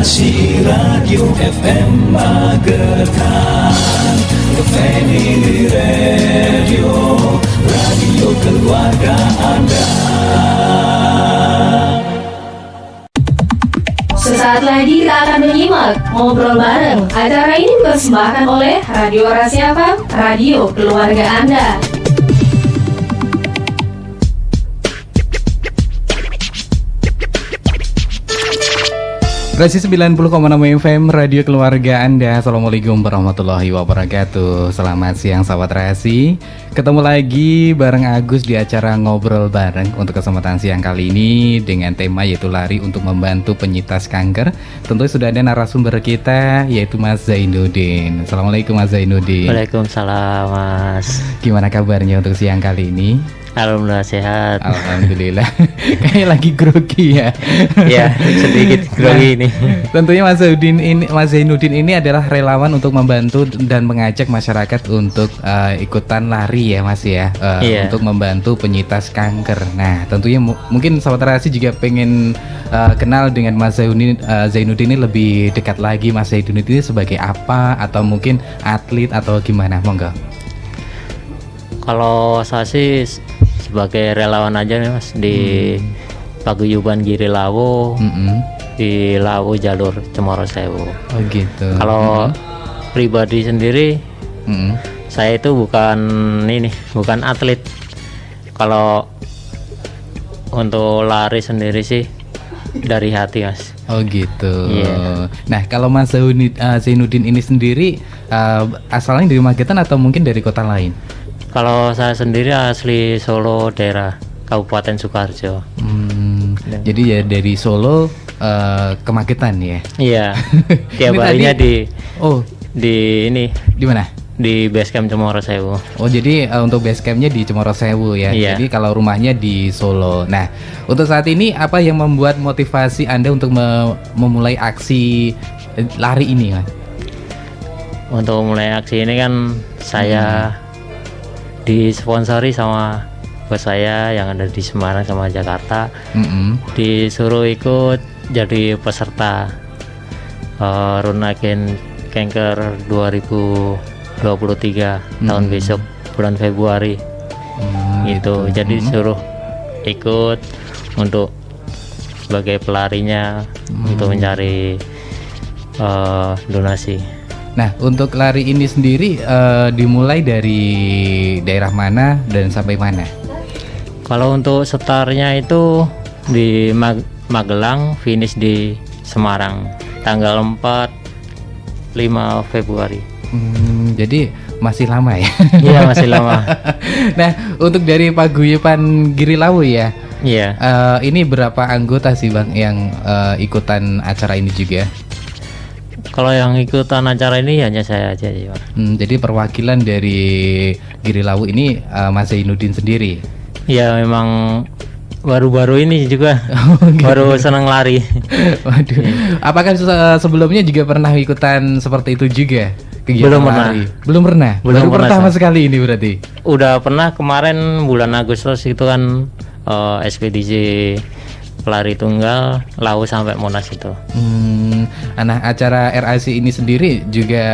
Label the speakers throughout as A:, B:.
A: Inspirasi Radio FM Magetan, Family Radio, radio keluarga Anda.
B: Sesaat lagi kita akan menyimak Ngobrol Bareng. Acara ini dipersembahkan oleh Radio Rahasia FM, radio keluarga Anda.
C: Rasi 90,6 FM Radio Keluarga Anda. Assalamualaikum warahmatullahi wabarakatuh. Selamat siang sahabat Rasi. Ketemu lagi bareng Agus di acara Ngobrol Bareng untuk kesempatan siang kali ini dengan tema yaitu lari untuk membantu penyintas kanker. Tentu sudah ada narasumber kita yaitu Mas Zainuddin. Assalamualaikum Mas Zainuddin.
D: Waalaikumsalam Mas.
C: Gimana kabarnya untuk siang kali ini?
D: Alhamdulillah sehat.
C: Alhamdulillah. Kayak lagi grogi ya.
D: Ya, sedikit grogi ini.
C: Tentunya Mas Zainuddin ini adalah relawan untuk membantu dan mengajak masyarakat untuk ikutan lari ya Mas ya, untuk membantu penyintas kanker. Nah, tentunya mungkin sahabat Rasi juga pengen kenal dengan Mas Zainuddin ini lebih dekat lagi. Mas Zainuddin ini sebagai apa, atau mungkin atlet atau gimana? Monggo.
D: Kalau saya sih sebagai relawan aja nih Mas di Paguyuban Giri Lawu, di Lawu jalur Cemoro Sewu.
C: Oh gitu.
D: Kalau pribadi sendiri, saya itu bukan atlet. Kalau untuk lari sendiri sih dari hati Mas.
C: Oh gitu.
D: Yeah.
C: Nah, kalau Mas Zainuddin ini sendiri asalnya dari Magetan atau mungkin dari kota lain?
D: Kalau saya sendiri asli Solo, daerah Kabupaten Sukoharjo.
C: Jadi ya dari Solo ke Magetan ya?
D: Iya. Tiap harinya di
C: mana?
D: Di Basecamp Cemoro Sewu.
C: Oh, jadi untuk basecampnya di Cemoro Sewu ya?
D: Iya.
C: Jadi kalau rumahnya di Solo. Nah, untuk saat ini apa yang membuat motivasi Anda untuk memulai aksi lari ini, Mas?
D: Untuk mulai aksi ini kan saya disponsori sama bos saya yang ada di Semarang sama Jakarta. Disuruh ikut jadi peserta Runagen Kanker 2023 tahun besok bulan Februari. Gitu. Jadi disuruh ikut untuk sebagai pelarinya untuk mencari donasi.
C: Nah, untuk lari ini sendiri dimulai dari daerah mana dan sampai mana?
D: Kalau untuk startnya itu di Magelang, finish di Semarang tanggal 4-5 Februari.
C: Jadi masih lama ya?
D: Iya, masih lama.
C: Nah, untuk dari Paguyuban Giri Lawu ya?
D: Iya.
C: Ini berapa anggota sih Bang yang ikutan acara ini juga?
D: Kalau yang ikutan acara ini hanya saya aja sih, Pak.
C: Jadi perwakilan dari Giri Lawu ini Mas Zainuddin sendiri?
D: Ya memang baru-baru ini juga baru senang lari.
C: Waduh. Apakah sebelumnya juga pernah ikutan seperti itu juga?
D: Belum pernah.
C: Belum pernah? Baru pertama sekali ini berarti?
D: Udah pernah kemarin bulan Agustus itu kan ekspedisi pelari tunggal Lawu sampai Monas itu.
C: Nah, acara RAC ini sendiri juga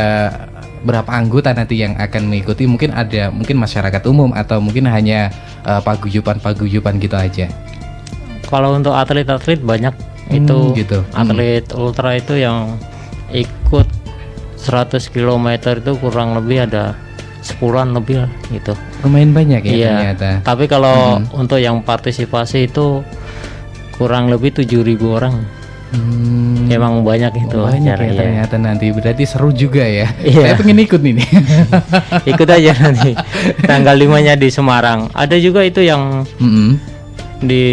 C: berapa anggota nanti yang akan mengikuti? Mungkin masyarakat umum atau mungkin hanya paguyuban gitu aja?
D: Kalau untuk atlet-atlet banyak itu
C: gitu.
D: Atlet ultra itu yang ikut 100 km itu kurang lebih ada 10-an lebih gitu.
C: Lumayan banyak ya ternyata.
D: Tapi kalau untuk yang partisipasi itu kurang lebih 7.000 orang. Emang banyak itu.
C: Banyak ya ternyata nanti. Berarti seru juga ya.
D: Iya.
C: Saya pengen ikut ini.
D: Ikut aja nanti. Tanggal 5-nya di Semarang. Ada juga itu yang di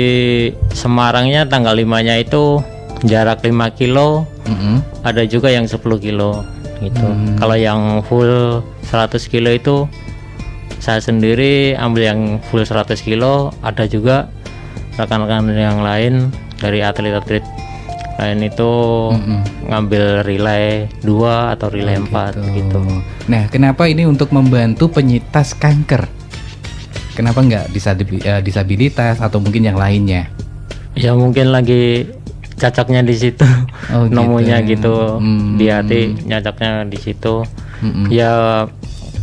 D: Semarangnya tanggal 5-nya itu jarak 5 kilo. Ada juga yang 10 kilo gitu. Kalau yang full 100 kilo itu saya sendiri ambil yang full 100 kilo. Ada juga rekan-rekan yang lain dari atlet-atlet lain itu ngambil relay 2 atau relay 4 gitu.
C: Nah, kenapa ini untuk membantu penyintas kanker? Kenapa nggak disabilitas atau mungkin yang lainnya?
D: Ya mungkin lagi cocoknya di situ.
C: Oh,
D: nemunya
C: gitu.
D: gitu. Di hati nyocoknya di situ. Ya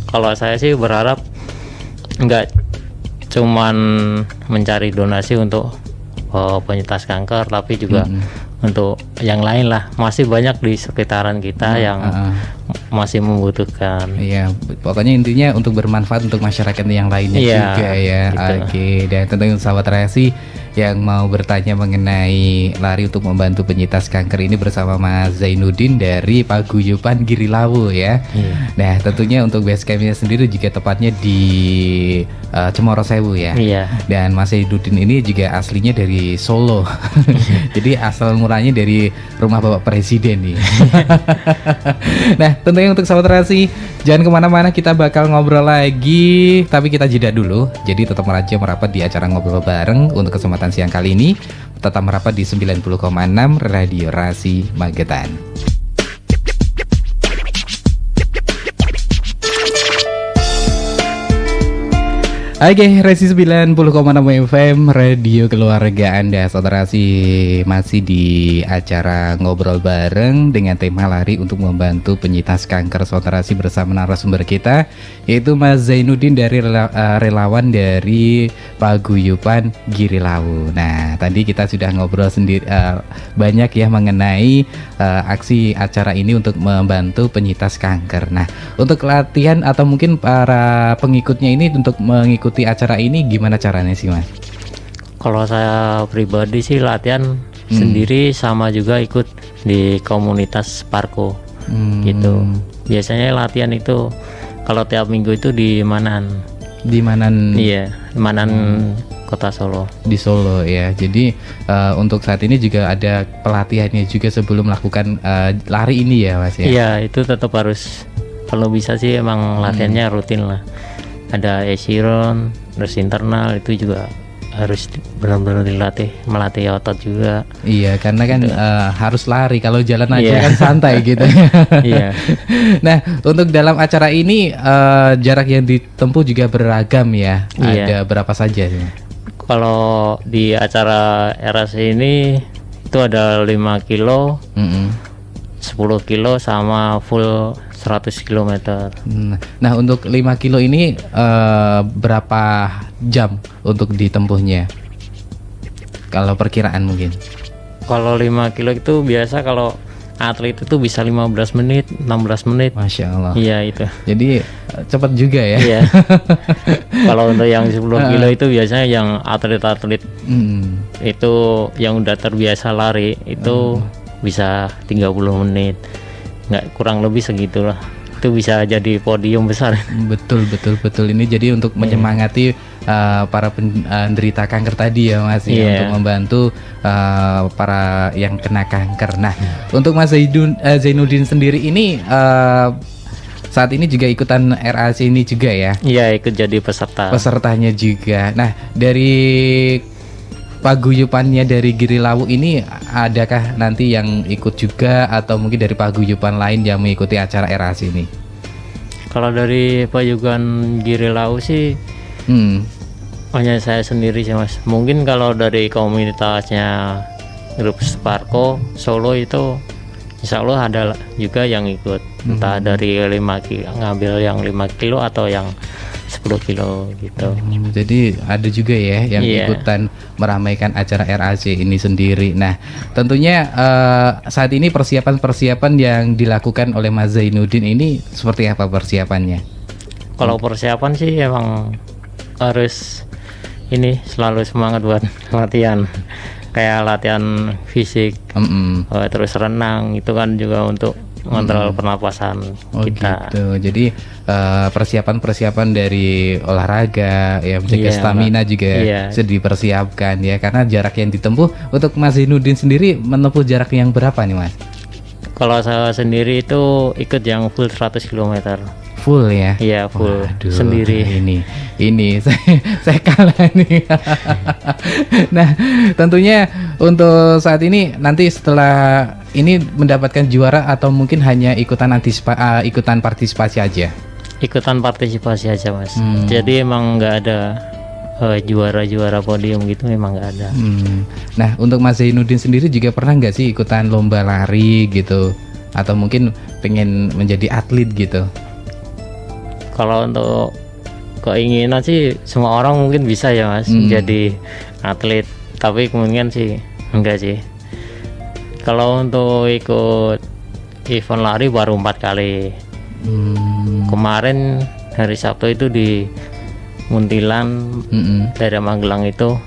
D: kalau saya sih berharap nggak cuman mencari donasi untuk penyintas kanker, tapi juga untuk yang lain lah. Masih banyak di sekitaran kita yang masih membutuhkan.
C: Iya, pokoknya intinya untuk bermanfaat untuk masyarakat yang lainnya juga ya.
D: Gitu.
C: Oke, dan tentunya sahabat Rasi yang mau bertanya mengenai lari untuk membantu penyintas kanker ini bersama Mas Zainuddin dari Paguyuban Giri Lawu ya. Nah, tentunya untuk base campnya sendiri juga tepatnya di Cemoro Sewu ya.
D: Iya.
C: Dan Mas Zainuddin ini juga aslinya dari Solo. Jadi asal mulanya dari rumah Bapak Presiden nih. Nah, tentunya untuk sahabat Rasi, jangan kemana-mana, kita bakal ngobrol lagi, tapi kita jeda dulu. Jadi tetap merapat di acara ngobrol bareng untuk kesempatan siang kali ini. Tetap merapat di 90,6 Radio Rasi Magetan. Oke, Resi 90,6 FM Radio Keluarga Anda. Saudara masih di acara ngobrol bareng dengan tema lari untuk membantu penyintas kanker. Saudara bersama narasumber kita, yaitu Mas Zainuddin dari relawan dari Paguyuban Giri Lawu. Nah, tadi kita sudah ngobrol sendiri banyak ya mengenai aksi acara ini untuk membantu penyintas kanker. Nah, untuk latihan atau mungkin para pengikutnya ini untuk mengikuti acara ini gimana caranya sih, Mas?
D: Kalau saya pribadi sih latihan sendiri, sama juga ikut di komunitas Parko gitu. Biasanya latihan itu kalau tiap minggu itu di Manan.
C: Di Manan?
D: Iya, Manan Kota Solo.
C: Di Solo ya. Jadi untuk saat ini juga ada pelatihannya juga sebelum melakukan lari ini ya, Mas ya?
D: Iya, itu tetap harus, kalau bisa sih emang latihannya rutin lah. Ada esiron, terus internal itu juga harus benar-benar melatih otot juga.
C: Iya, karena kan harus lari, kalau jalan aja kan santai gitu.
D: Iya.
C: Nah, untuk dalam acara ini jarak yang ditempuh juga beragam ya. Ada berapa saja sih?
D: Kalau di acara RAC ini itu ada 5 kilo, 10 kilo sama full 100 km.
C: Nah, untuk 5 kilo ini berapa jam untuk ditempuhnya? Kalau perkiraan mungkin.
D: Kalau 5 kilo itu biasa kalau atlet itu bisa 15 menit, 16 menit.
C: Masya Allah.
D: Iya itu.
C: Jadi cepat juga ya.
D: Iya. Kalau untuk yang 10 kilo itu biasanya yang atlet-atlet itu yang udah terbiasa lari itu bisa 30 menit. Nggak, kurang lebih segitulah. Itu bisa jadi podium besar.
C: Betul. Ini jadi untuk menyemangati para penderita kanker tadi ya, Mas, ya, untuk membantu para yang kena kanker. Nah, untuk Mas Zainuddin sendiri ini saat ini juga ikutan RAC ini juga ya?
D: Iya, ikut jadi pesertanya juga. Nah, dari paguyubannya dari Giri Lawu ini adakah nanti yang ikut juga atau mungkin dari paguyuban lain yang mengikuti acara RAC ini? Kalau dari paguyuban Giri Lawu sih hanya saya sendiri sih, Mas. Mungkin kalau dari komunitasnya grup Sparko Solo itu insya Allah ada juga yang ikut, entah dari 5 kilo, ngambil yang 5 kilo atau yang 10 kilo gitu.
C: Jadi ada juga ya yang ikutan meramaikan acara RAC ini sendiri. Nah, tentunya saat ini persiapan yang dilakukan oleh Mas Zainuddin ini seperti apa persiapannya?
D: Kalau persiapan sih emang harus ini selalu semangat buat latihan. Kayak latihan fisik, terus renang itu kan juga untuk mengontrol pernapasan kita.
C: Gitu. Jadi persiapan dari olahraga ya, menjaga stamina juga sudah dipersiapkan ya, karena jarak yang ditempuh untuk Mas Zainuddin sendiri menempuh jarak yang berapa nih, Mas?
D: Kalau saya sendiri itu ikut yang full 100 km.
C: Full ya?
D: Iya, full. Waduh, sendiri.
C: Ini saya kalah nih. Nah, tentunya untuk saat ini nanti setelah ini mendapatkan juara atau mungkin hanya ikutan partisipasi aja?
D: Ikutan partisipasi aja, Mas. Jadi emang nggak ada juara-juara podium gitu memang nggak ada.
C: Nah, untuk Mas Zainuddin sendiri juga pernah nggak sih ikutan lomba lari gitu, atau mungkin pengen menjadi atlet gitu?
D: Kalau untuk keinginan sih semua orang mungkin bisa ya Mas, jadi atlet, tapi kemungkinan sih enggak sih. Kalau untuk ikut event lari baru 4 kali. Kemarin hari Sabtu itu di Muntilan, dari Magelang itu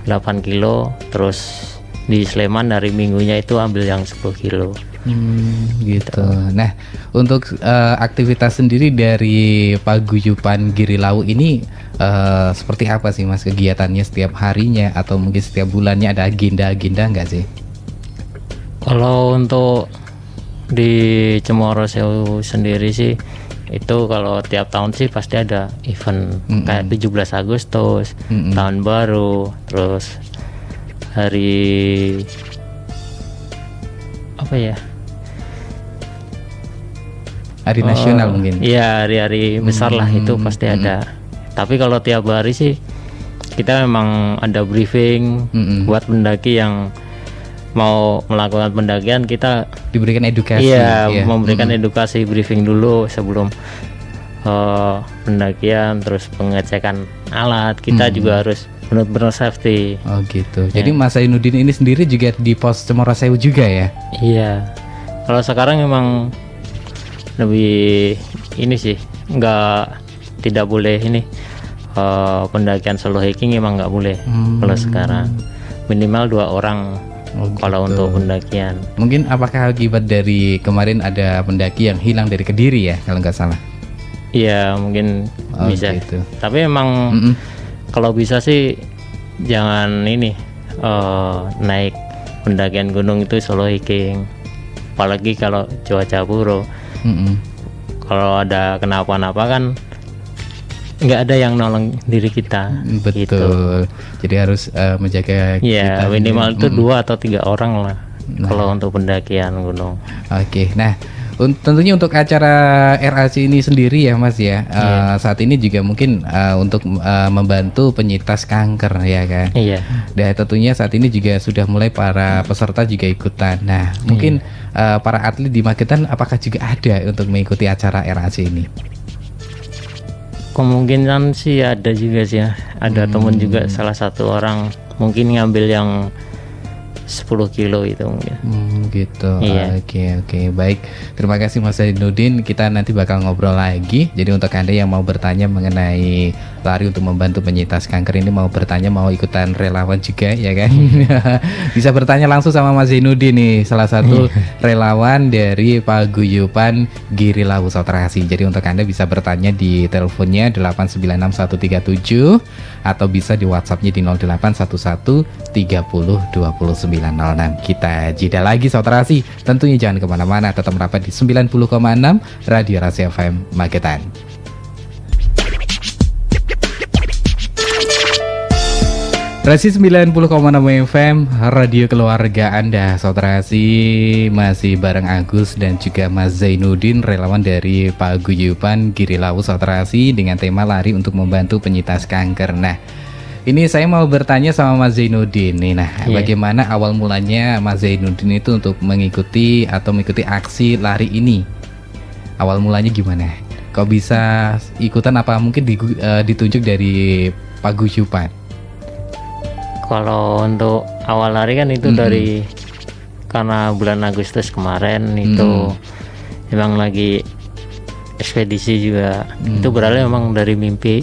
D: 8 kilo, terus di Sleman dari minggunya itu ambil yang 10 kilo.
C: Gitu. Nah, untuk aktivitas sendiri dari Paguyuban Giri Lawu ini seperti apa sih Mas kegiatannya setiap harinya atau mungkin setiap bulannya, ada agenda-agenda nggak sih?
D: Kalau untuk di Cemoro Sewu sendiri sih itu kalau tiap tahun sih pasti ada event kayak 17 Agustus, tahun baru, terus hari apa ya?
C: Hari nasional mungkin.
D: Iya, hari-hari besar lah itu pasti ada. Tapi kalau tiap hari sih kita memang ada briefing buat pendaki yang mau melakukan pendakian, kita
C: diberikan edukasi.
D: Iya, memberikan edukasi, briefing dulu sebelum pendakian, terus pengecekan alat. Kita juga harus benar-benar safety.
C: Oh gitu. Jadi Mas Zainuddin ini sendiri juga di pos Cemoro Sewu juga ya?
D: Iya. Kalau sekarang memang lebih ini sih, tidak boleh ini pendakian solo hiking emang nggak boleh. Kalau sekarang minimal 2 orang. Kalau untuk pendakian. Mungkin
C: apakah akibat dari kemarin ada pendaki yang hilang dari Kediri ya kalau nggak salah?
D: Iya mungkin bisa.
C: Gitu.
D: Tapi emang kalau bisa sih jangan ini naik pendakian gunung itu solo hiking. Apalagi kalau cuaca buruk. Kalau ada kenapa-napa kan nggak ada yang nolong diri kita.
C: Betul.
D: Gitu.
C: Jadi harus menjaga kita.
D: Iya, minimal itu 2 atau 3 orang lah. Kalau untuk pendakian gunung.
C: Oke. Nah, tentunya untuk acara RAC ini sendiri ya Mas ya, saat ini juga mungkin untuk membantu penyintas kanker ya kan.
D: Iya.
C: Dan tentunya saat ini juga sudah mulai para peserta juga ikutan. Nah, mungkin para atlet di Magetan apakah juga ada untuk mengikuti acara RAC ini?
D: Kemungkinan sih ada juga sih ya. Ada temen juga, salah satu orang mungkin ngambil yang 10 kilo itu mungkin.
C: Gitu.
D: Iya.
C: Oke. Baik. Terima kasih Mas Zainuddin. Kita nanti bakal ngobrol lagi. Jadi untuk Anda yang mau bertanya mengenai lari untuk membantu penyintas kanker ini, mau bertanya, mau ikutan relawan juga ya kan? Bisa bertanya langsung sama Mas Zainuddin nih, salah satu relawan dari Paguyuban Giri Lawu Sautrasi. Jadi untuk Anda bisa bertanya di teleponnya 8961137 atau bisa di WhatsAppnya di 0811 30 29 06. Kita jeda lagi Sautrasi. Tentunya jangan kemana-mana, tetap merapat di 90,6 Radio Rahasia FM Magetan. Rasi 90,6 FM, radio keluarga Anda. Sautrasi masih bareng Agus dan juga Mas Zainuddin, relawan dari Paguyuban Giri Lawu Sautrasi dengan tema lari untuk membantu penyintas kanker. Nah, ini saya mau bertanya sama Mas Zainuddin nih. Nah, bagaimana awal mulanya Mas Zainuddin itu untuk mengikuti aksi lari ini? Awal mulanya gimana? Kok bisa ikutan, apa mungkin ditunjuk dari Paguyuban?
D: Kalau untuk awal lari kan itu dari karena bulan Agustus kemarin itu memang lagi ekspedisi juga. Itu beralih memang dari mimpi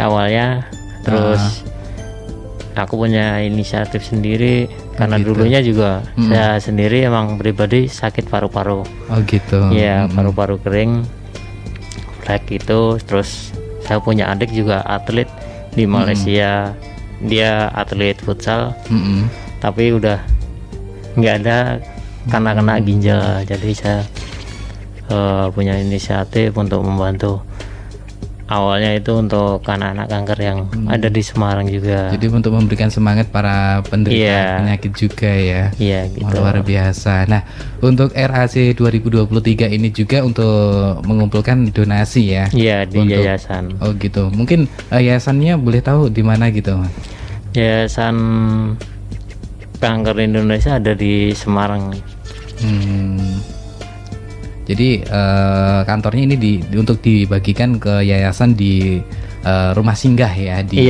D: awalnya. Terus aku punya inisiatif sendiri karena dulunya juga saya sendiri emang pribadi sakit paru-paru.
C: Oh gitu.
D: Iya, paru-paru kering, flek itu. Terus saya punya adik juga atlet di Malaysia. Dia atlet futsal, tapi udah nggak ada karena kena ginjal. Jadi saya punya inisiatif untuk membantu awalnya itu untuk anak-anak kanker yang ada di Semarang juga.
C: Jadi untuk memberikan semangat para penderita penyakit juga ya.
D: Iya gitu.
C: Luar biasa. Nah, untuk RAC 2023 ini juga untuk mengumpulkan donasi ya.
D: Iya, di yayasan.
C: Oh gitu. Mungkin yayasannya boleh tahu di mana gitu, Mas?
D: Yayasan Kanker Indonesia ada di Semarang.
C: Jadi kantornya ini untuk dibagikan ke yayasan di rumah singgah ya di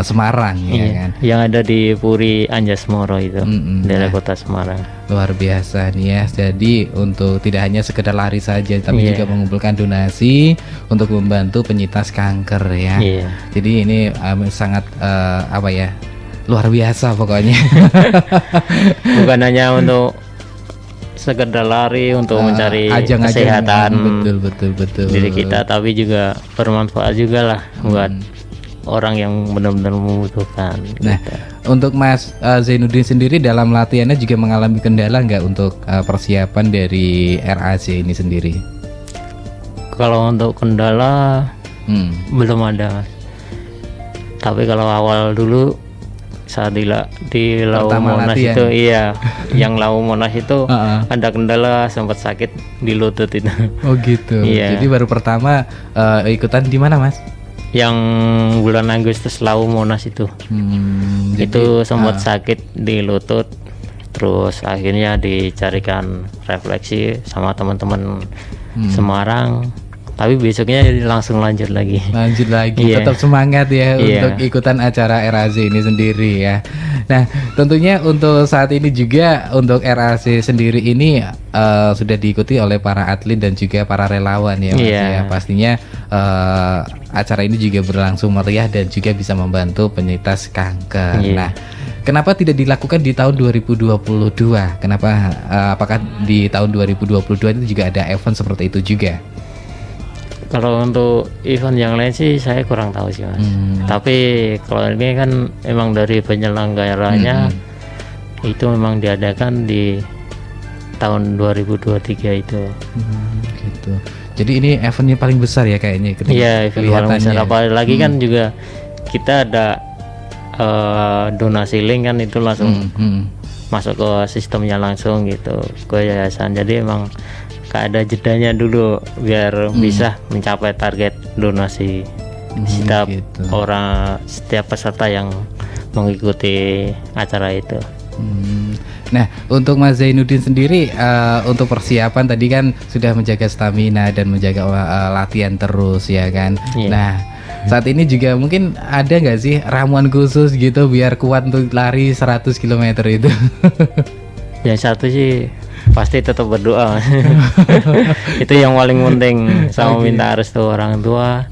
C: Semarang ya kan.
D: Yang ada di Puri Anjasmoro itu, daerah kota Semarang.
C: Luar biasa nih ya. Jadi untuk tidak hanya sekedar lari saja, tapi juga mengumpulkan donasi untuk membantu penyintas kanker ya. Jadi ini sangat luar biasa pokoknya. Bukan
D: hanya untuk sekedar lari untuk mencari kesehatan
C: betul
D: diri kita, tapi juga bermanfaat juga lah buat orang yang benar-benar membutuhkan.
C: Nah, gitu. Untuk Mas Zainuddin sendiri dalam latihannya juga mengalami kendala nggak untuk persiapan dari RAC ini sendiri?
D: Kalau untuk kendala belum ada, Mas. Tapi kalau awal dulu saat di Lau Monas itu yang Lau Monas itu ada kendala, sempat sakit di lutut itu.
C: Oh gitu. Jadi baru pertama ikutan di mana, Mas?
D: Yang bulan Agustus Lau Monas itu. Itu sempat sakit di lutut, terus akhirnya dicarikan refleksi sama teman-teman Semarang. Tapi besoknya langsung lanjut lagi.
C: Tetap semangat ya untuk ikutan acara RAC ini sendiri ya. Nah, tentunya untuk saat ini juga untuk RAC sendiri ini sudah diikuti oleh para atlet dan juga para relawan ya, Mas ya. Pastinya acara ini juga berlangsung meriah dan juga bisa membantu penyintas kanker. Nah, kenapa tidak dilakukan di tahun 2022? Kenapa apakah di tahun 2022 itu juga ada event seperti itu juga?
D: Kalau untuk event yang lain sih saya kurang tahu sih, Mas. Tapi kalau ini kan emang dari penyelenggaranya itu memang diadakan di tahun 2023 itu.
C: Gitu. Jadi ini eventnya paling besar ya kayaknya.
D: Iya, event paling besar. Apalagi kan juga kita ada donasi link kan, itu langsung masuk ke sistemnya langsung gitu ke yayasan. Jadi emang ada jedanya dulu biar bisa mencapai target donasi setiap peserta yang mengikuti acara itu.
C: Nah, untuk Mas Zainuddin sendiri untuk persiapan tadi kan sudah menjaga stamina dan menjaga latihan terus ya kan. Nah, saat ini juga mungkin ada nggak sih ramuan khusus gitu biar kuat untuk lari 100 km itu?
D: Yang satu sih pasti tetap berdoa. Itu yang paling penting, sama minta restu orang tua.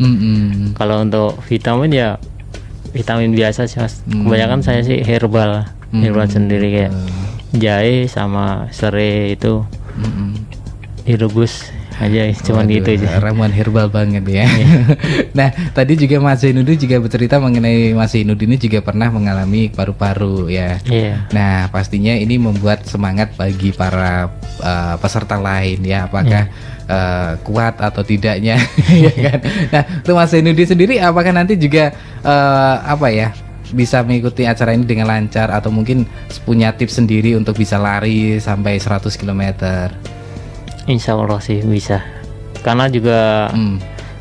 D: Kalau untuk vitamin ya vitamin biasa sih, Mas. Kebanyakan saya sih herbal sendiri kayak jahe sama serai itu direbus aja, cuman gitu aja.
C: Ramuan herbal banget ya. Nah, tadi juga Mas Zainuddin juga bercerita mengenai Mas Zainuddin ini juga pernah mengalami paru-paru ya. Nah, pastinya ini membuat semangat bagi para peserta lain ya, apakah kuat atau tidaknya ya kan. Nah, untuk Mas Zainuddin sendiri apakah nanti juga bisa mengikuti acara ini dengan lancar atau mungkin punya tips sendiri untuk bisa lari sampai 100 km?
D: Insya Allah sih bisa, karena juga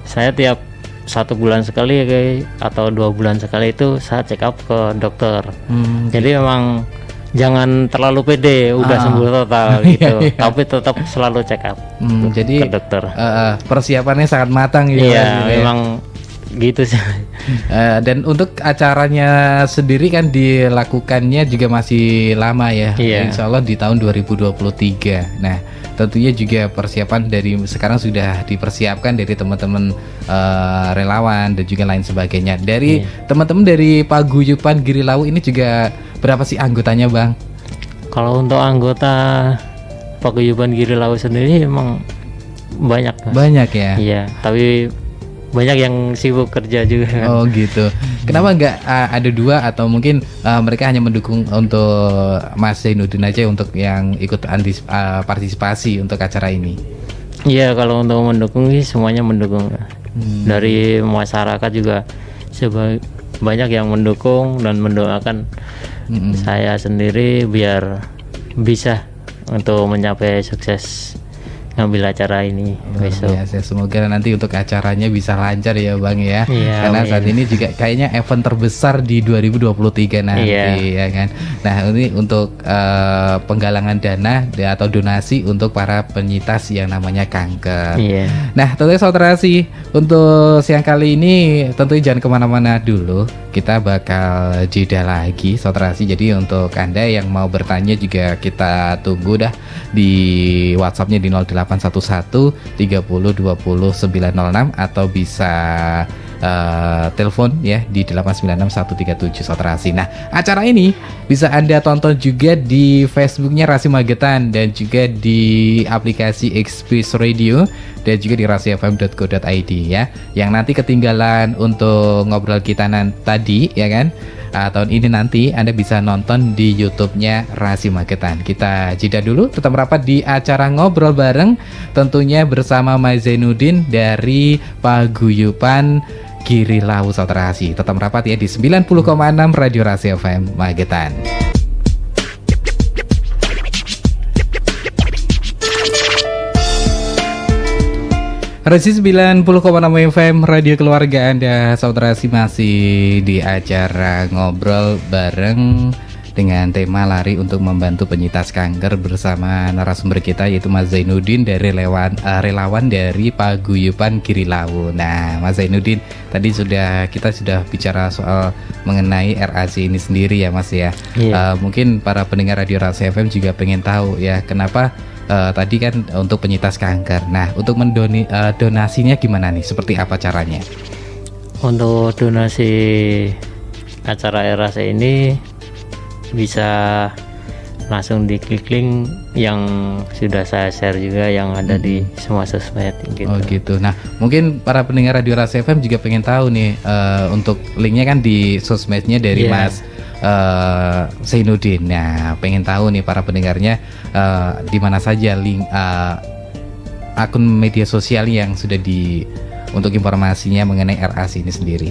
D: saya tiap 1 bulan sekali atau 2 bulan sekali itu saya check up ke dokter. Jadi memang jangan terlalu pede udah sembuh total gitu, tapi tetap selalu check up
C: jadi
D: ke dokter.
C: Persiapannya sangat matang gitu.
D: Memang gitu sih.
C: Dan untuk acaranya sendiri kan dilakukannya juga masih lama ya. Insya Allah di tahun 2023. Nah, tentunya juga persiapan dari sekarang sudah dipersiapkan dari teman-teman relawan dan juga lain sebagainya. Dari teman-teman dari Paguyuban Giri Lau ini juga berapa sih anggotanya, Bang?
D: Kalau untuk anggota Paguyuban Giri Lau sendiri emang banyak, Mas.
C: Banyak ya?
D: Iya, tapi banyak yang sibuk kerja juga.
C: Oh gitu. Kenapa nggak ada 2 atau mungkin mereka hanya mendukung untuk Mas Zainuddin aja untuk yang ikut partisipasi untuk acara ini?
D: Iya, kalau untuk mendukung sih semuanya mendukung. Dari masyarakat juga banyak yang mendukung dan mendoakan saya sendiri biar bisa untuk mencapai sukses ngambil acara ini besok.
C: Semoga nanti untuk acaranya bisa lancar ya Bang ya. Karena
D: amin.
C: saat ini juga kayaknya event terbesar di 2023 nanti ya kan. Nah ini untuk penggalangan dana atau donasi untuk para penyintas yang namanya kanker. Nah tentunya saudara sih untuk siang kali ini tentunya jangan kemana-mana dulu. Kita bakal jeda lagi saudara sih. Jadi untuk Anda yang mau bertanya juga kita tunggu dah di WhatsAppnya di 0811 30 20 906 atau bisa telepon ya di 896 137 saudara Rasi. Nah acara ini bisa Anda tonton juga di Facebooknya Rasi Magetan dan juga di aplikasi Express Radio dan juga di rasifm.co.id ya. Yang nanti ketinggalan untuk ngobrol kita tadi ya kan. Tahun ini nanti Anda bisa nonton di YouTube-nya Rasi Magetan. Kita jeda dulu, tetap merapat di acara ngobrol bareng tentunya bersama Mas Zainuddin dari Paguyuban Giri Lawu saudara Rasi. Tetap merapat ya di 90,6 Radio Rasi FM Magetan. Rasi 90,6 FM Radio Keluarga Anda saudara Rasi masih di acara ngobrol bareng dengan tema lari untuk membantu penyintas kanker bersama narasumber kita yaitu Mas Zainuddin dari relawan dari Paguyuban Giri Lawu. Nah Mas Zainuddin tadi kita sudah bicara soal mengenai RAC ini sendiri ya Mas ya. Mungkin para pendengar Radio Rasi FM juga pengen tahu ya kenapa tadi kan untuk penyintas kanker. Nah untuk donasinya gimana nih? Seperti apa caranya?
D: Untuk donasi acara RAC ini bisa langsung diklik link yang sudah saya share juga yang ada di semua sosmed gitu.
C: Oh gitu. Nah mungkin para pendengar Radio Rasi FM juga pengen tahu nih untuk linknya kan di sosmednya dari Mas Zainuddin. Nah pengen tahu nih para pendengarnya di mana saja link akun media sosial yang sudah untuk informasinya mengenai RAC ini sendiri.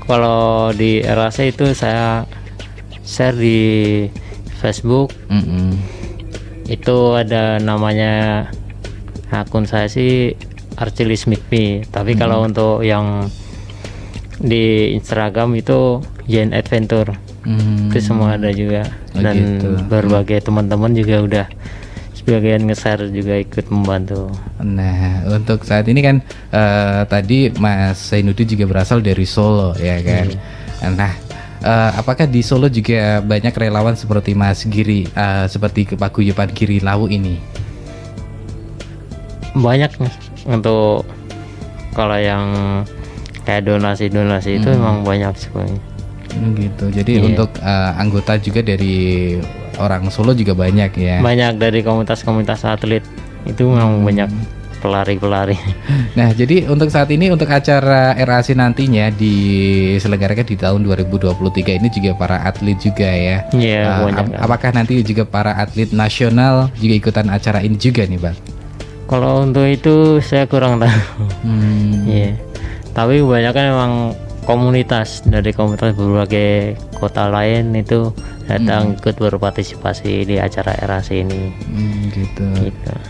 D: Kalau di RAC itu saya share di Facebook. Itu ada namanya akun saya sih Archilis Mikmi. Tapi kalau untuk yang di Instagram itu Yen Adventure. Itu semua ada juga. Dan berbagai teman-teman juga udah sebagian nge-share juga ikut membantu.
C: Nah untuk saat ini kan tadi Mas Zainuddin juga berasal dari Solo ya kan. Nah apakah di Solo juga banyak relawan seperti Mas Giri, seperti Paguyuban Giri Lawu ini?
D: Banyak nih. Untuk kalau yang kayak donasi itu memang banyak sebenarnya.
C: Gitu. Jadi untuk anggota juga dari orang Solo juga banyak ya.
D: Banyak dari komunitas atlet itu memang banyak pelari.
C: Nah, jadi untuk saat ini untuk acara RAC nantinya diselenggarakan di tahun 2023 ini juga para atlet juga ya. Apakah nanti juga para atlet nasional juga ikutan acara ini juga nih, Bang?
D: Kalau untuk itu saya kurang tahu. Tapi kebanyakan memang komunitas dari komunitas berbagai kota lain itu datang ikut berpartisipasi di acara RAC ini.
C: Gitu.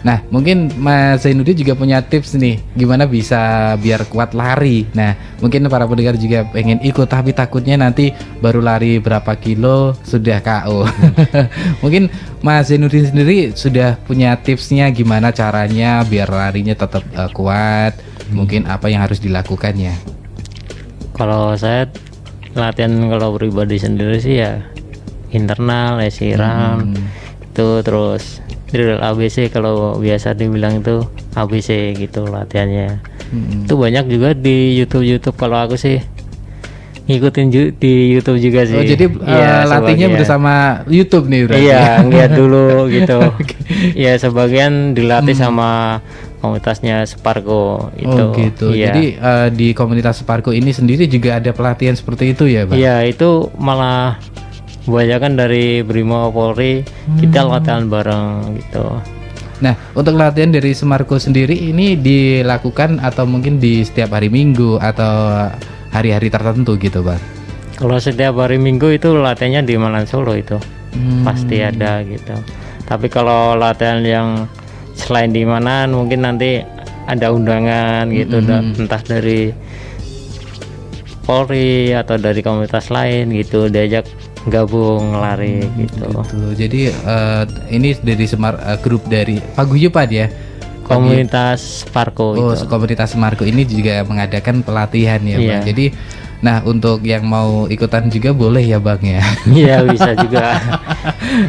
C: Nah mungkin Mas Zainuddin juga punya tips nih gimana bisa biar kuat lari. Nah mungkin para pendengar juga pengen ikut tapi takutnya nanti baru lari berapa kilo sudah KO. Mungkin Mas Zainuddin sendiri sudah punya tipsnya gimana caranya biar larinya tetap kuat. Mungkin apa yang harus dilakukannya?
D: Kalau saya latihan kalau pribadi sendiri sih ya internal, run itu terus drill ABC kalau biasa dibilang itu ABC gitu latihannya. Itu banyak juga di YouTube kalau aku sih ngikutin di YouTube juga sih.
C: Oh jadi latihnya bersama YouTube nih berarti? Iya
D: ngeliat dulu gitu. Ya sebagian dilatih sama komunitasnya Sparko itu.
C: Oh gitu. Jadi di komunitas Sparko ini sendiri juga ada pelatihan seperti itu ya, Bang?
D: Iya, itu malah kebanyakan dari Brimo Polri kita latihan bareng gitu.
C: Nah, untuk latihan dari Semargo sendiri ini dilakukan atau mungkin di setiap hari Minggu atau hari-hari tertentu gitu, Bang?
D: Kalau setiap hari Minggu itu latihannya di Malang Solo itu pasti ada gitu. Tapi kalau latihan yang selain di Malang mungkin nanti ada undangan gitu, entah dari Polri atau dari komunitas lain gitu, diajak gabung lari gitu.
C: Jadi ini dari grup dari Paguyupan ya,
D: komunitas Parko.
C: Komunitas Semargo ini juga mengadakan pelatihan ya, Bang. Jadi nah, untuk yang mau ikutan juga boleh ya, Bang ya.
D: Iya, bisa juga.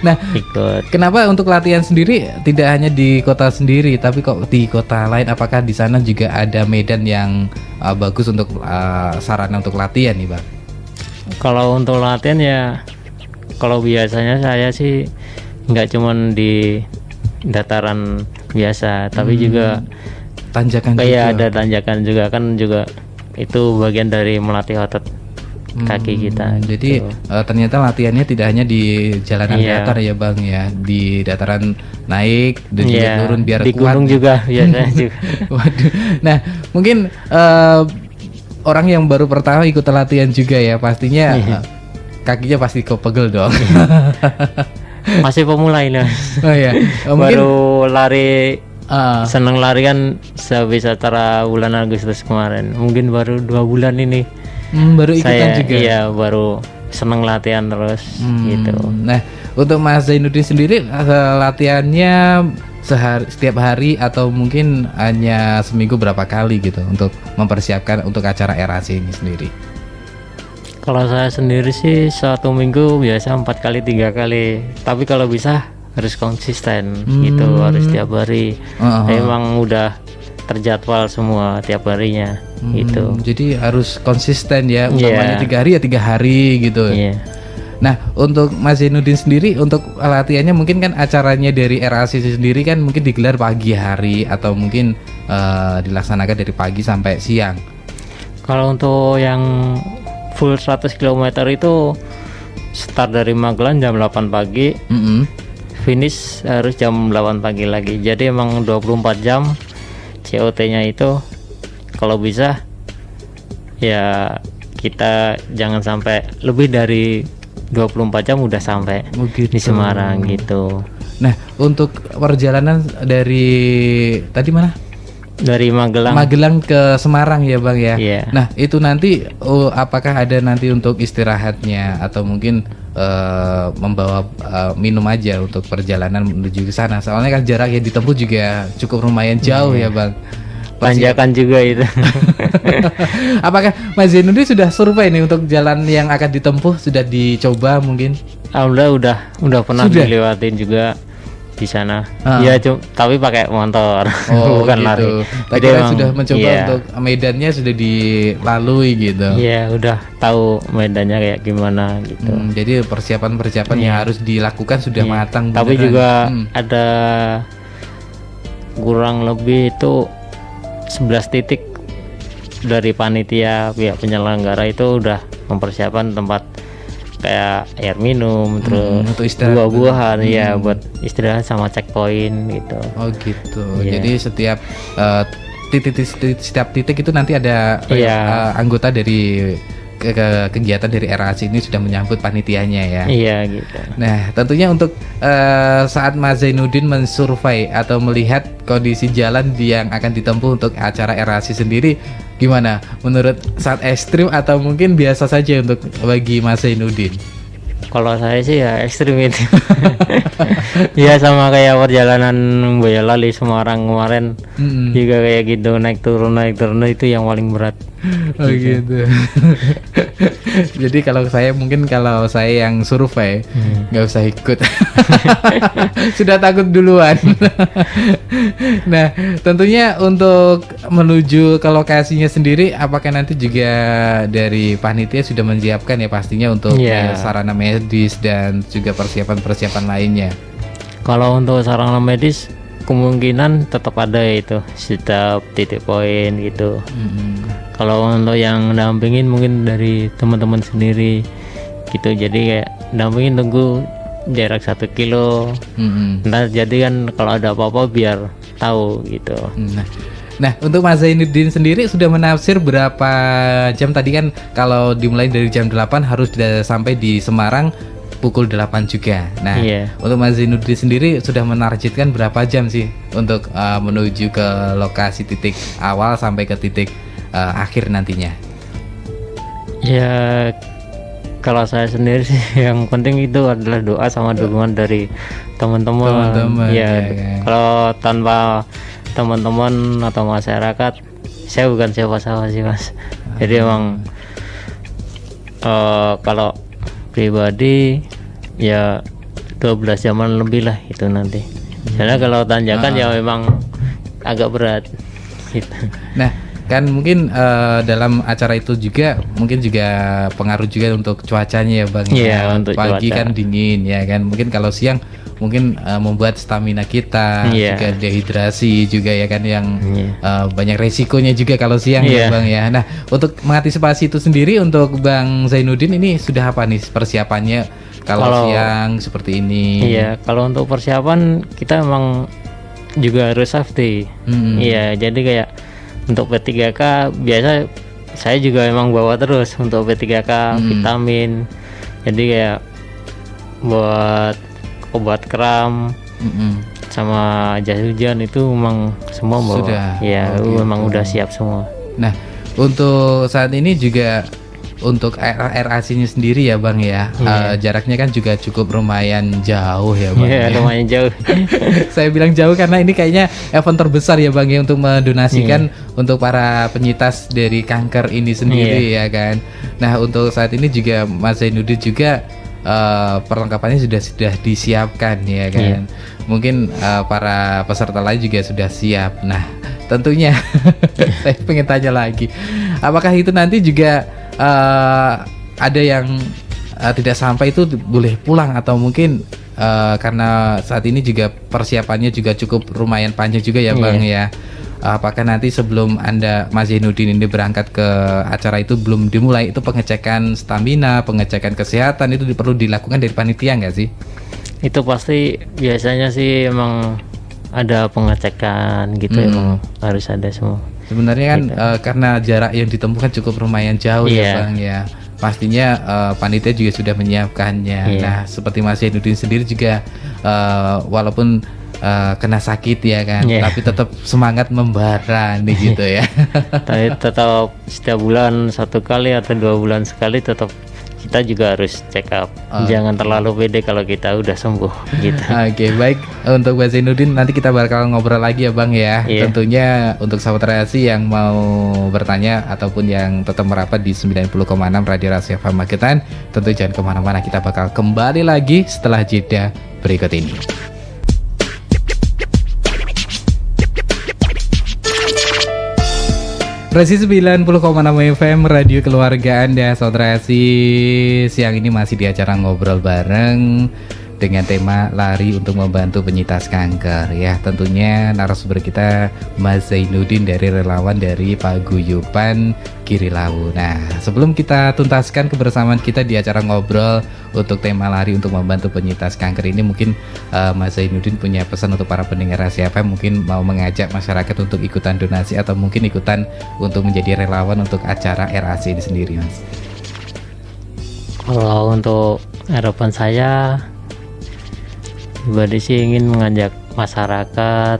C: Nah,
D: ikut.
C: Kenapa untuk latihan sendiri tidak hanya di kota sendiri, tapi kok di kota lain? Apakah di sana juga ada medan yang bagus untuk sarana untuk latihan nih, Bang?
D: Kalau untuk latihan ya, kalau biasanya saya sih nggak cuman di dataran biasa, tapi juga
C: tanjakan
D: kayak
C: juga.
D: Ada tanjakan juga kan, juga itu bagian dari melatih otot kaki kita.
C: Jadi
D: gitu.
C: Ternyata latihannya tidak hanya di jalanan datar ya, Bang ya, di dataran naik dan juga turun biar
D: di
C: kuat.
D: gunung juga biasanya juga.
C: Waduh. Nah, mungkin orang yang baru pertama ikut latihan juga ya, pastinya kakinya pasti pegel dong.
D: Masih pemula ini.
C: Oh ya,
D: baru lari. Seneng lari kan habis acara bulan Agustus kemarin. Mungkin baru 2 bulan ini.
C: Baru ikutan juga.
D: Iya, baru seneng latihan terus gitu.
C: Nah, untuk Mas Zainuddin sendiri latihannya setiap hari atau mungkin hanya seminggu berapa kali gitu untuk mempersiapkan untuk acara RAC ini sendiri?
D: Kalau saya sendiri sih 1 minggu biasa 4 kali 3 kali. Tapi kalau bisa harus konsisten gitu, harus tiap hari. Emang udah terjadwal semua tiap harinya gitu.
C: Jadi harus konsisten ya, utamanya 3 hari ya 3 hari gitu. Nah, untuk Mas Zainuddin sendiri untuk latihannya mungkin kan acaranya dari RAC sendiri kan mungkin digelar pagi hari atau mungkin dilaksanakan dari pagi sampai siang.
D: Kalau untuk yang full 100 km itu start dari Magelang jam 8 pagi, finish harus jam 8 pagi lagi. Jadi emang 24 jam COT-nya itu kalau bisa ya kita jangan sampai lebih dari 24 jam udah sampai di Semarang gitu.
C: Nah, untuk perjalanan dari tadi mana?
D: Dari
C: Magelang ke Semarang ya, Bang ya. Nah, itu nanti apakah ada nanti untuk istirahatnya atau mungkin membawa minum aja untuk perjalanan menuju ke sana? Soalnya kan jarak yang ditempuh juga cukup lumayan jauh ya, Bang.
D: Tanjakan juga itu.
C: Apakah Mas Zainuddin sudah survei nih untuk jalan yang akan ditempuh, sudah dicoba mungkin?
D: Alhamdulillah udah pernah dilewatin juga di sana. Iya, tapi pakai motor, bukan gitu. Lari.
C: Tadi sudah mencoba untuk medannya sudah dilalui gitu.
D: Iya, udah tahu medannya kayak gimana gitu.
C: Jadi persiapan yang harus dilakukan sudah matang.
D: Tapi beneran. Juga ada kurang lebih itu 11 titik dari panitia pihak penyelenggara itu udah mempersiapkan tempat kayak air minum, terus buah-buahan ya buat istirahat sama checkpoint gitu. Oh gitu.
C: Jadi setiap titik itu nanti ada anggota dari kegiatan dari RAC ini sudah menyambut panitianya ya. Iya gitu. Nah, tentunya untuk saat Mas Zainuddin mensurvei atau melihat kondisi jalan yang akan ditempuh untuk acara RAC sendiri, gimana? Menurut saat ekstrim atau mungkin biasa saja untuk bagi Mas Zainuddin?
D: Kalau saya sih ya ekstrim itu. Ya sama kayak perjalanan Boyolali Semarang kemarin juga kayak gitu, naik turun itu yang paling berat.
C: Oh gitu. Jadi kalau saya yang survei nggak usah ikut. Sudah takut duluan. Nah, tentunya untuk menuju ke lokasinya sendiri, apakah nanti juga dari panitia sudah menyiapkan ya pastinya untuk sarana medis dan juga persiapan lainnya.
D: Kalau untuk sarana medis kemungkinan tetap ada itu setiap titik poin gitu. Kalau untuk yang dampingin mungkin dari teman-teman sendiri gitu, jadi kayak dampingin tunggu jarak 1 kilo. Nah jadi kan kalau ada apa-apa biar tahu gitu.
C: Nah, untuk Mas Zainuddin sendiri sudah menafsir berapa jam tadi kan, kalau dimulai dari jam 8 harus sampai di Semarang pukul 8 juga. Nah, untuk Mas Zainuddin sendiri sudah menargetkan berapa jam sih untuk menuju ke lokasi titik awal sampai ke titik akhir nantinya?
D: Ya, kalau saya sendiri sih yang penting itu adalah doa sama dukungan dari teman-teman. Ya, kalau tanpa teman-teman atau masyarakat, saya bukan siapa-siapa sih Mas. Jadi emang kalau pribadi ya 12 jaman lebih lah itu nanti. Karena kalau tanjakan ya memang agak berat gitu.
C: Nah, kan mungkin dalam acara itu juga mungkin juga pengaruh juga untuk cuacanya ya Bang.
D: Untuk
C: pagi
D: cuaca.
C: Kan dingin ya kan. Mungkin kalau siang mungkin membuat stamina kita, juga dehidrasi juga ya kan, yang banyak resikonya juga kalau siang ya Bang ya. Nah, untuk mengantisipasi itu sendiri untuk Bang Zainuddin ini sudah apa nih persiapannya kalau siang seperti ini?
D: Iya, kalau untuk persiapan kita memang juga harus safety. Iya, jadi kayak untuk P3K biasa saya juga memang bawa terus untuk P3K, vitamin. Jadi kayak buat obat kram sama jas hujan itu memang semua bawa.
C: Sudah.
D: Ya, memang udah siap semua.
C: Nah, untuk saat ini juga untuk RAC-nya sendiri ya Bang ya, jaraknya kan juga cukup lumayan jauh ya Bang.
D: Iya, lumayan jauh.
C: Saya bilang jauh karena ini kayaknya event terbesar ya Bang ya untuk mendonasikan untuk para penyintas dari kanker ini sendiri ya kan. Nah, untuk saat ini juga Mas Zainuddin juga perlengkapannya sudah disiapkan ya kan. Mungkin para peserta lain juga sudah siap. Nah, tentunya saya pengen tanya lagi, apakah itu nanti juga ada yang tidak sampai itu boleh pulang, atau mungkin karena saat ini juga persiapannya juga cukup lumayan panjang juga ya Bang ya. Apakah nanti sebelum Anda Mas Zainuddin ini berangkat ke acara itu belum dimulai, itu pengecekan stamina, pengecekan kesehatan itu perlu dilakukan dari panitia nggak sih?
D: Itu pasti biasanya sih emang ada pengecekan gitu, emang harus ada semua.
C: Sebenarnya kan karena jarak yang ditempuh kan cukup lumayan jauh ya Bang ya. Pastinya panitia juga sudah menyiapkannya. Nah, seperti Mas Zainuddin sendiri juga walaupun kena sakit ya kan, tapi tetap semangat membara nih gitu ya.
D: Tapi tetap setiap bulan 1 kali atau 2 bulan sekali tetap kita juga harus check up. Jangan terlalu pede kalau kita udah sembuh gitu.
C: Oke, baik. Untuk Mas Zainuddin nanti kita bakal ngobrol lagi ya Bang ya. Tentunya untuk sahabat Rasi yang mau bertanya ataupun yang tetap merapat di 90,6 Radio Rasi FM Magetan, tentu jangan kemana-mana, kita bakal kembali lagi setelah jeda berikut ini. Rasi 90,6 FM Radio Keluarga Anda, Saudara Rasi. Siang ini masih di acara ngobrol bareng dengan tema lari untuk membantu penyintas kanker ya. Tentunya narasumber kita Mas Zainuddin dari relawan dari Paguyuban Girilawu. Nah, sebelum kita tuntaskan kebersamaan kita di acara ngobrol untuk tema lari untuk membantu penyintas kanker ini, mungkin Mas Zainuddin punya pesan untuk para pendengar Rasi FM, mungkin mau mengajak masyarakat untuk ikutan donasi atau mungkin ikutan untuk menjadi relawan untuk acara RAC ini sendiri, Mas.
D: Kalau untuk harapan saya pribadi sih ingin mengajak masyarakat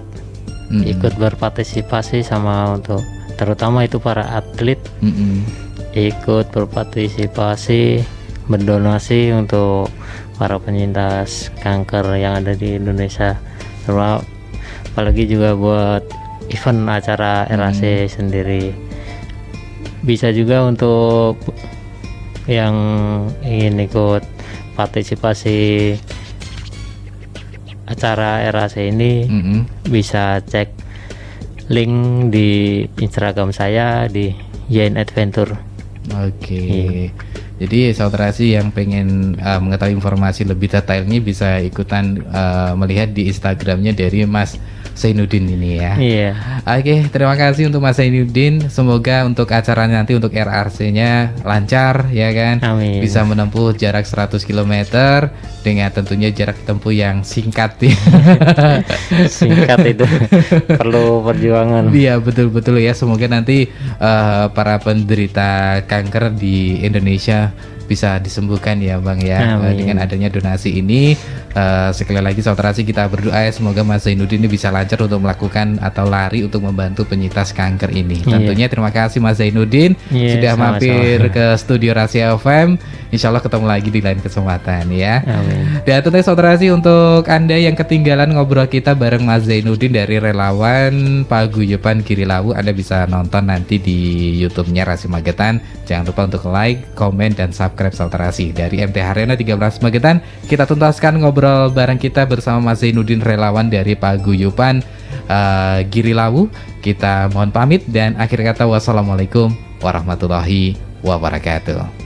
D: ikut berpartisipasi, sama untuk terutama itu para atlet ikut berpartisipasi, berdonasi untuk para penyintas kanker yang ada di Indonesia, terutama apalagi juga buat event acara RAC sendiri. Bisa juga untuk yang ingin ikut partisipasi acara RAC ini, bisa cek link di Instagram saya di Yain Adventure.
C: Oke. Jadi saudara Rasi yang pengen mengetahui informasi lebih detailnya bisa ikutan melihat di Instagramnya dari Mas Zainuddin ini ya.
D: Iya.
C: Oke, terima kasih untuk Mas Zainuddin. Semoga untuk acaranya nanti untuk RRC-nya lancar ya kan.
D: Amin.
C: Bisa menempuh jarak 100 km dengan tentunya jarak tempuh yang singkat ya.
D: Singkat itu perlu perjuangan.
C: Iya, betul-betul ya. Semoga nanti para penderita kanker di Indonesia bisa disembuhkan ya Bang ya. Dengan adanya donasi ini. Sekali lagi saudara Rasi, kita berdoa ya semoga Mas Zainuddin ini bisa lancar untuk melakukan atau lari untuk membantu penyintas kanker ini. Tentunya terima kasih Mas Zainuddin sudah mampir ke studio Rahasia FM. Insya Allah ketemu lagi di lain kesempatan ya.
D: Amin.
C: Dan tentunya saudara Rasi, untuk Anda yang ketinggalan ngobrol kita bareng Mas Zainuddin dari relawan Paguyuban Giri Lawu, Anda bisa nonton nanti di YouTube-nya Rasi Magetan. Jangan lupa untuk like, komen, dan subscribe saudara Rasi. Dari MT Haryono 13 Magetan, kita tuntaskan ngobrol bareng kita bersama Mas Zainuddin, relawan dari Paguyuban Giri Lawu. Kita mohon pamit dan akhir kata wassalamualaikum warahmatullahi wabarakatuh.